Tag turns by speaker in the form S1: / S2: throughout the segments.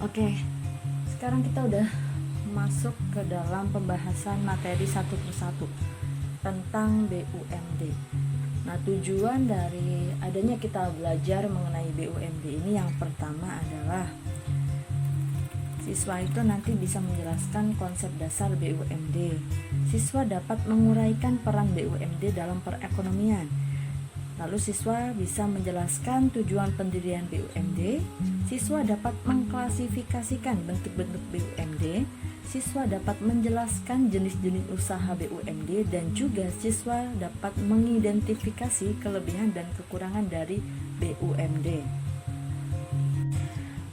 S1: Oke, sekarang kita udah masuk ke dalam pembahasan materi satu persatu tentang BUMD. Nah, tujuan dari adanya kita belajar mengenai BUMD ini yang pertama adalah siswa itu nanti bisa menjelaskan konsep dasar BUMD. Siswa dapat menguraikan peran BUMD dalam perekonomian. Lalu siswa bisa menjelaskan tujuan pendirian BUMD. Siswa dapat mengklasifikasikan bentuk-bentuk BUMD. Siswa dapat menjelaskan jenis-jenis usaha BUMD dan juga siswa dapat mengidentifikasi kelebihan dan kekurangan dari BUMD.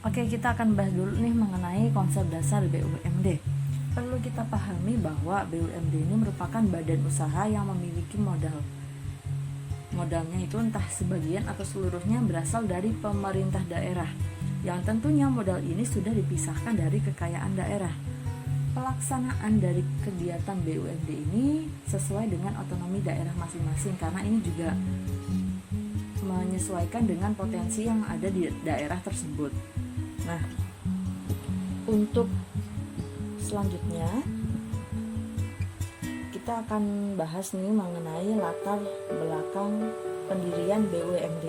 S1: Oke, kita akan bahas dulu nih mengenai konsep dasar BUMD. Perlu kita pahami bahwa BUMD ini merupakan badan usaha yang memiliki modal. Modalnya itu entah sebagian atau seluruhnya berasal dari pemerintah daerah, yang tentunya modal ini sudah dipisahkan dari kekayaan daerah. Pelaksanaan dari kegiatan BUMD ini sesuai dengan otonomi daerah masing-masing, karena ini juga menyesuaikan dengan potensi yang ada di daerah tersebut. Nah, untuk selanjutnya kita akan bahas nih mengenai latar belakang pendirian BUMD.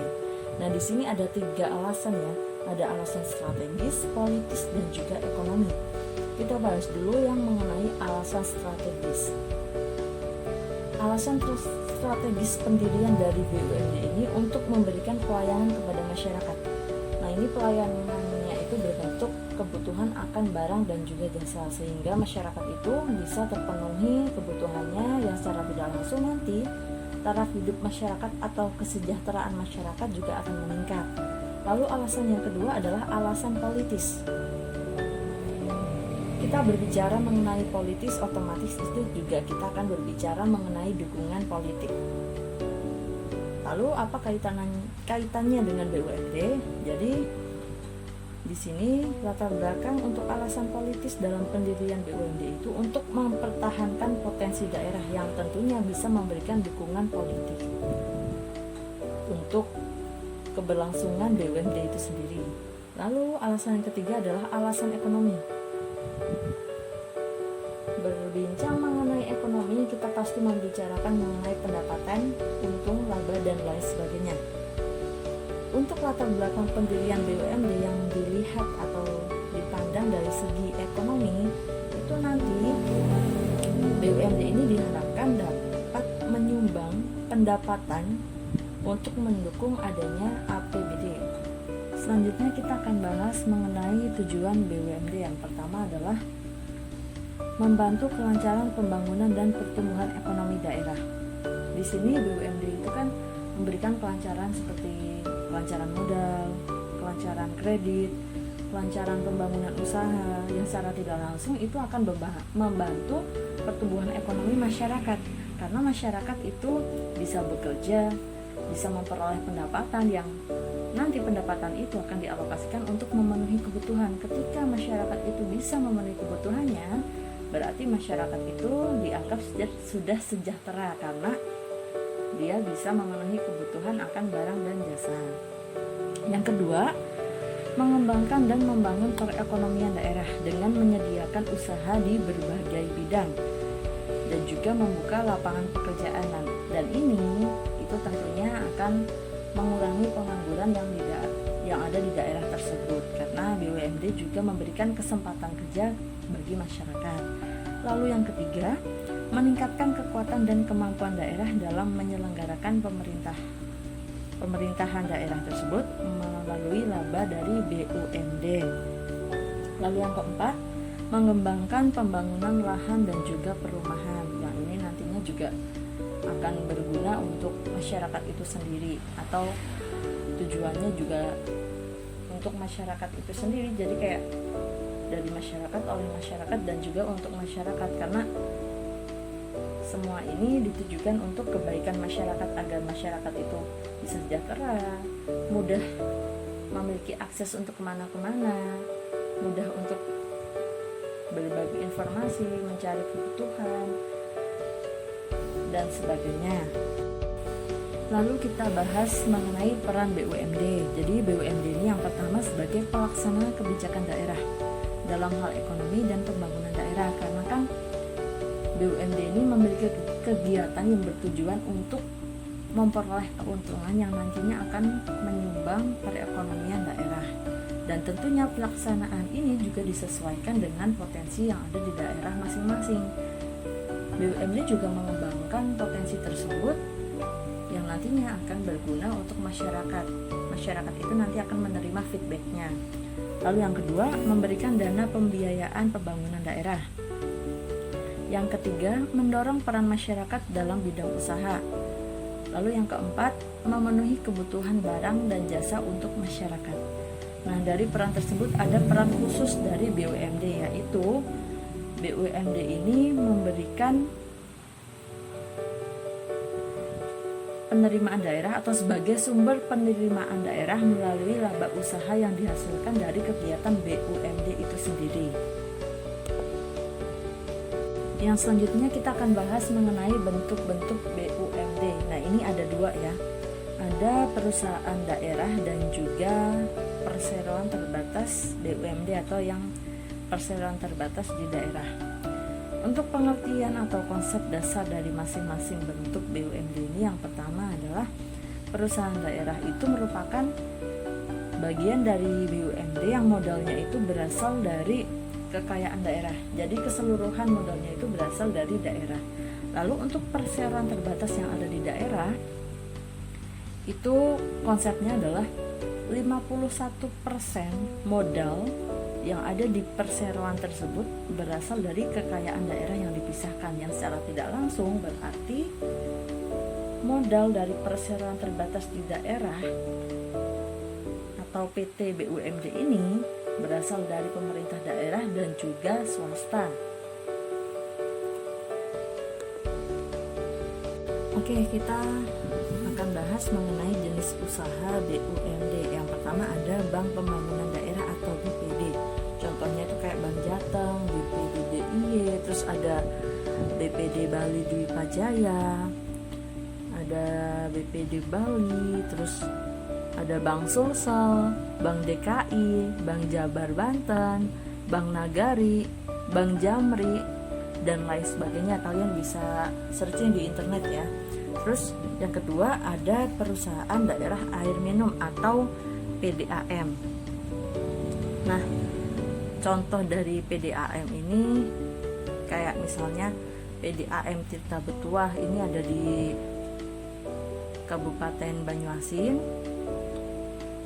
S1: Nah, di sini ada 3 alasan ya. Ada alasan strategis, politis, dan juga ekonomi. Kita bahas dulu yang mengenai alasan strategis. Alasan strategis pendirian dari BUMD ini untuk memberikan pelayanan kepada masyarakat. Nah, ini pelayanannya itu berbentuk kebutuhan akan barang dan juga jasa, sehingga masyarakat itu bisa terpenuhi kebutuhannya yang secara tidak langsung nanti taraf hidup masyarakat atau kesejahteraan masyarakat juga akan meningkat. Lalu alasan yang kedua adalah alasan politis. Kita berbicara mengenai politis, otomatis itu juga kita akan berbicara mengenai dukungan politik. Lalu apa kaitannya dengan BUMD? Jadi di sini latar belakang untuk alasan politis dalam pendirian BUMD itu untuk mempertahankan potensi daerah yang tentunya bisa memberikan dukungan politik untuk keberlangsungan BUMD itu sendiri. Lalu alasan yang ketiga adalah alasan ekonomi. Berbincang mengenai ekonomi, kita pasti membicarakan mengenai pendapatan, untung, laba, dan lain sebagainya. Untuk latar belakang pendirian BUMD yang dilihat atau dipandang dari segi ekonomi, itu nanti BUMD ini diharapkan dapat menyumbang pendapatan untuk mendukung adanya APBD. Selanjutnya kita akan bahas mengenai tujuan BUMD. Yang pertama adalah membantu kelancaran pembangunan dan pertumbuhan ekonomi daerah. Di sini BUMD itu kan memberikan kelancaran seperti kelancaran modal, kelancaran kredit, kelancaran pembangunan usaha yang secara tidak langsung itu akan membantu pertumbuhan ekonomi masyarakat, karena masyarakat itu bisa bekerja, bisa memperoleh pendapatan yang nanti pendapatan itu akan dialokasikan untuk memenuhi kebutuhan. Ketika masyarakat itu bisa memenuhi kebutuhannya, berarti masyarakat itu dianggap sudah sejahtera karena dia bisa memenuhi kebutuhan akan barang dan jasa. Yang kedua, mengembangkan dan membangun perekonomian daerah dengan menyediakan usaha di berbagai bidang dan juga membuka lapangan pekerjaan. Dan ini itu tentunya akan mengurangi pengangguran yang ada di daerah tersebut, karena BUMD juga memberikan kesempatan kerja bagi masyarakat. Lalu yang ketiga, meningkatkan kekuatan dan kemampuan daerah dalam menyelenggarakan pemerintahan daerah tersebut melalui laba dari BUMD. Lalu yang keempat, mengembangkan pembangunan lahan dan juga perumahan. Yang ini nantinya juga akan berguna untuk masyarakat itu sendiri, atau tujuannya juga untuk masyarakat itu sendiri. Jadi kayak dari masyarakat, oleh masyarakat, dan juga untuk masyarakat, karena semua ini ditujukan untuk kebaikan masyarakat agar masyarakat itu bisa sejahtera, mudah memiliki akses untuk kemana-kemana, mudah untuk berbagi informasi, mencari kebutuhan, dan sebagainya. Lalu kita bahas mengenai peran BUMD. Jadi BUMD ini yang pertama sebagai pelaksana kebijakan daerah. dalam hal ekonomi dan pembangunan daerah, karena kan BUMD ini memiliki kegiatan yang bertujuan untuk memperoleh keuntungan yang nantinya akan menyumbang perekonomian daerah. Dan tentunya pelaksanaan ini juga disesuaikan dengan potensi yang ada di daerah masing-masing. BUMD juga mengembangkan potensi tersebut yang nantinya akan berguna untuk masyarakat. Masyarakat itu nanti akan menerima feedbacknya. Lalu yang kedua, memberikan dana pembiayaan pembangunan daerah. Yang ketiga, mendorong peran masyarakat dalam bidang usaha. Lalu yang keempat, memenuhi kebutuhan barang dan jasa untuk masyarakat. Nah, dari peran tersebut ada peran khusus dari BUMD, yaitu BUMD ini memberikan penerimaan daerah atau sebagai sumber penerimaan daerah melalui laba usaha yang dihasilkan dari kegiatan BUMD itu sendiri. Yang selanjutnya kita akan bahas mengenai bentuk-bentuk BUMD. Nah, ini ada dua ya. Ada perusahaan daerah dan juga perseroan terbatas BUMD atau yang perseroan terbatas di daerah. Untuk pengertian atau konsep dasar dari masing-masing bentuk BUMD ini, yang pertama adalah perusahaan daerah itu merupakan bagian dari BUMD yang modalnya itu berasal dari kekayaan daerah. Jadi keseluruhan modalnya itu berasal dari daerah. Lalu untuk perseroan terbatas yang ada di daerah, itu konsepnya adalah 51% modal yang ada di perseroan tersebut berasal dari kekayaan daerah yang dipisahkan, yang secara tidak langsung berarti modal dari perseroan terbatas di daerah atau PT BUMD ini berasal dari pemerintah daerah dan juga swasta. Oke, kita akan bahas mengenai jenis usaha BUMD. Yang pertama ada Bank Pembangunan Daerah atau BPD. Contohnya itu kayak Bank Jateng, BPD DIY, terus ada BPD Bali Dwi Pajaya, ada BPD Bali, terus ada Bank Sulsel, Bank DKI, Bank Jabar Banten, Bank Nagari, Bank Jamri, dan lain sebagainya. Kalian bisa searching di internet ya. Terus yang kedua ada perusahaan daerah air minum atau PDAM. Nah, contoh dari PDAM ini kayak misalnya PDAM Tirta Betuah, ini ada di Kabupaten Banyuasin.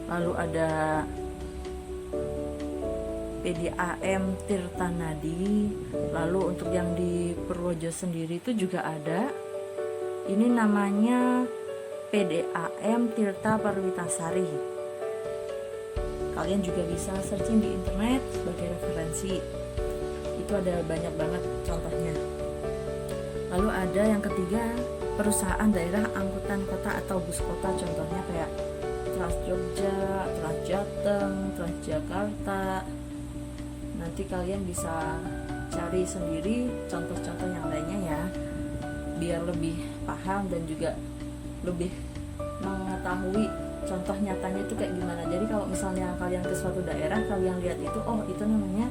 S1: Lalu ada PDAM Tirta Nadi. Lalu untuk yang di Purworejo sendiri itu juga ada. Ini namanya PDAM Tirta Perwitasari. Kalian juga bisa searching di internet sebagai referensi. Itu ada banyak banget contohnya. Lalu ada yang ketiga, perusahaan daerah angkutan kota atau bus kota. Contohnya kayak Trans Jogja, Trans Jateng, Trans Jakarta. Nanti kalian bisa cari sendiri contoh-contoh yang lainnya ya, biar lebih paham dan juga lebih mengetahui contoh nyatanya itu kayak gimana. Jadi kalau misalnya kalian ke suatu daerah, kalian lihat itu, oh itu namanya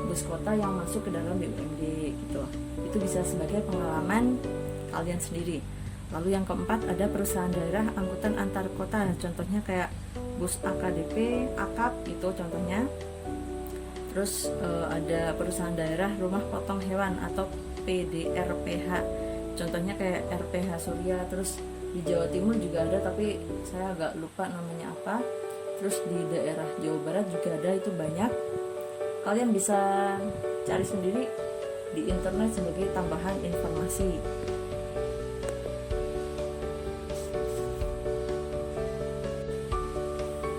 S1: bus kota yang masuk ke dalam BUMD gitu. Itu bisa sebagai pengalaman kalian sendiri. Lalu yang keempat ada perusahaan daerah angkutan antar kota. Contohnya kayak bus AKDP, AKAP gitu contohnya. Terus ada perusahaan daerah rumah potong hewan atau PDRPH. Contohnya kayak RPH Surya. Terus di Jawa Timur juga ada, tapi saya agak lupa namanya apa. Terus di daerah Jawa Barat juga ada, itu banyak. Kalian bisa cari sendiri di internet sebagai tambahan informasi.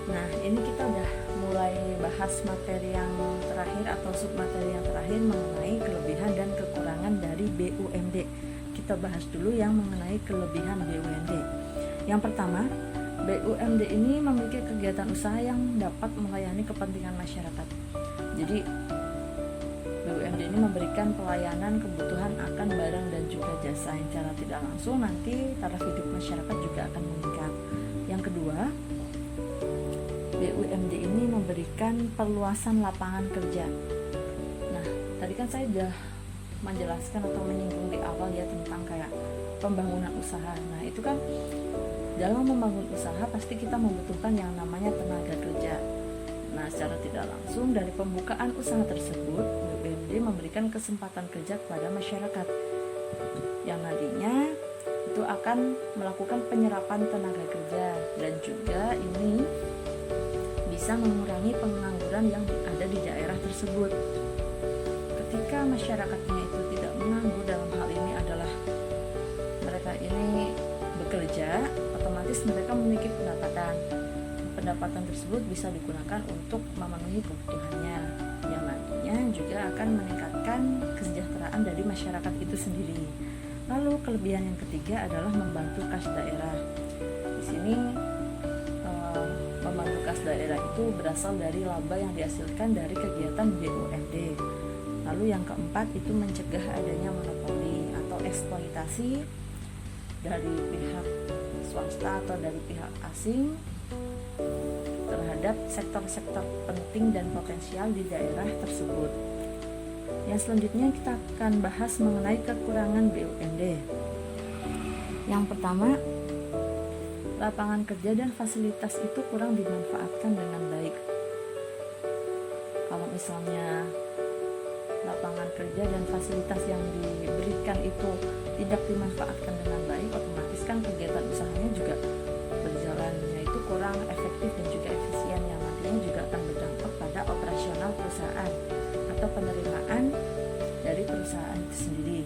S1: Nah, ini kita udah mulai bahas materi yang terakhir atau submateri yang terakhir mengenai kelebihan dan kekurangan dari BUMD. Kita bahas dulu yang mengenai kelebihan BUMD. Yang pertama, BUMD ini memiliki kegiatan usaha yang dapat melayani kepentingan masyarakat. Jadi BUMD ini memberikan pelayanan kebutuhan akan barang dan juga jasa yang secara tidak langsung nanti taraf hidup masyarakat juga akan meningkat. Yang kedua, BUMD ini memberikan memberikan perluasan lapangan kerja. Nah, tadi kan saya sudah menjelaskan atau menyinggung di awal ya tentang kayak pembangunan usaha. Nah, itu kan dalam membangun usaha pasti kita membutuhkan yang namanya tenaga kerja. Nah, secara tidak langsung dari pembukaan usaha tersebut, BUMD memberikan kesempatan kerja kepada masyarakat yang nantinya itu akan melakukan penyerapan tenaga kerja, dan juga ini bisa mengurangi pengangguran yang ada di daerah tersebut. Ketika masyarakatnya itu tidak menganggur, dalam hal ini adalah mereka ini bekerja, otomatis mereka memiliki pendapatan. Pendapatan tersebut bisa digunakan untuk memenuhi kebutuhannya, yang nantinya juga akan meningkatkan kesejahteraan dari masyarakat itu sendiri. Lalu kelebihan yang ketiga adalah membantu kas daerah. Di sini membantu kas daerah itu berasal dari laba yang dihasilkan dari kegiatan BUMD. Lalu yang keempat itu mencegah adanya monopoli atau eksploitasi dari pihak swasta atau dari pihak asing terhadap sektor-sektor penting dan potensial di daerah tersebut. Yang selanjutnya kita akan bahas mengenai kekurangan BUMD. Yang pertama, lapangan kerja dan fasilitas itu kurang dimanfaatkan dengan baik. Kalau misalnya lapangan kerja dan fasilitas yang diberikan itu tidak dimanfaatkan dengan baik, otomatis kan kegiatan usahanya juga berjalannya itu kurang efektif dan juga efisien, yang nantinya juga akan berdampak pada operasional perusahaan atau penerimaan dari perusahaan itu sendiri.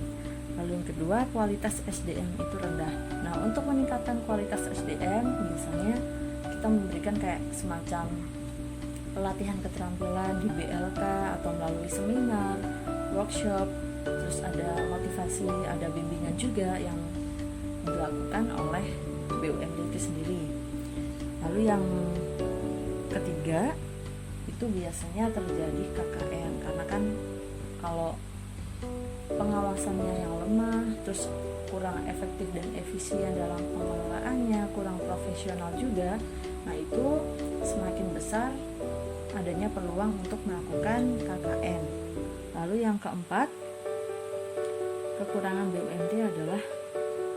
S1: Lalu yang kedua, kualitas SDM itu rendah. Nah, untuk meningkatkan kualitas SDM biasanya kita memberikan kayak semacam pelatihan keterampilan di BLK atau melalui seminar, workshop, terus ada motivasi, ada bimbingan juga yang dilakukan oleh BUMD itu sendiri. Lalu yang ketiga itu biasanya terjadi KKN, karena kan kalau pengawasannya yang lemah, terus kurang efektif dan efisien dalam pengelolaannya, kurang profesional juga, nah itu semakin besar adanya peluang untuk melakukan KKN. Lalu yang keempat, kekurangan BUMD adalah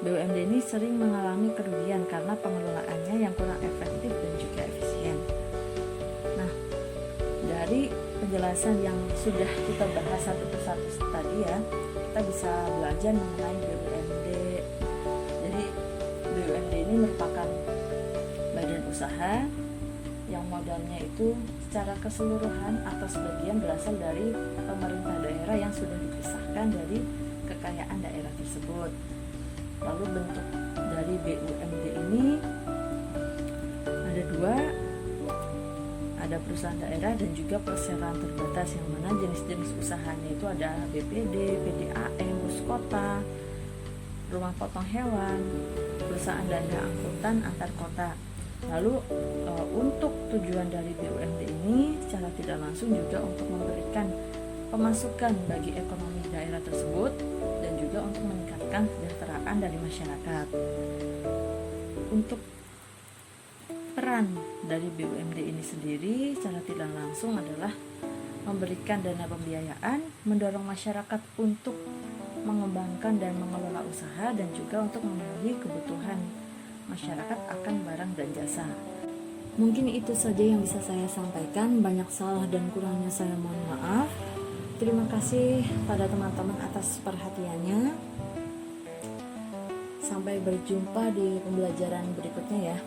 S1: BUMD ini sering mengalami kerugian karena pengelolaannya yang kurang efektif dan juga efisien. Nah, dari penjelasan yang sudah kita bahas satu persatu tadi ya, kita bisa belajar mengenai BUMD. Jadi BUMD ini merupakan badan usaha yang modalnya itu secara keseluruhan atau sebagian berasal dari pemerintah daerah yang sudah dipisahkan dari kekayaan daerah tersebut. Lalu bentuk dari BUMD ini ada dua, ada perusahaan daerah dan juga perseroan terbatas, yang mana jenis-jenis usahanya itu ada BPD, PDAM, bus kota, rumah potong hewan, perusahaan dana angkutan antar kota. Lalu untuk tujuan dari BUMD ini secara tidak langsung juga untuk memberikan pemasukan bagi ekonomi daerah tersebut dan juga untuk meningkatkan kesejahteraan dari masyarakat. Untuk peran dari BUMD ini sendiri secara tidak langsung adalah memberikan dana pembiayaan, mendorong masyarakat untuk mengembangkan dan mengelola usaha, dan juga untuk memenuhi kebutuhan masyarakat akan barang dan jasa. Mungkin itu saja yang bisa saya sampaikan. Banyak salah dan kurangnya saya mohon maaf. Terima kasih pada teman-teman atas perhatiannya. Sampai berjumpa di pembelajaran berikutnya ya.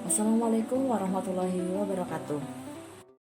S1: Wassalamualaikum warahmatullahi wabarakatuh.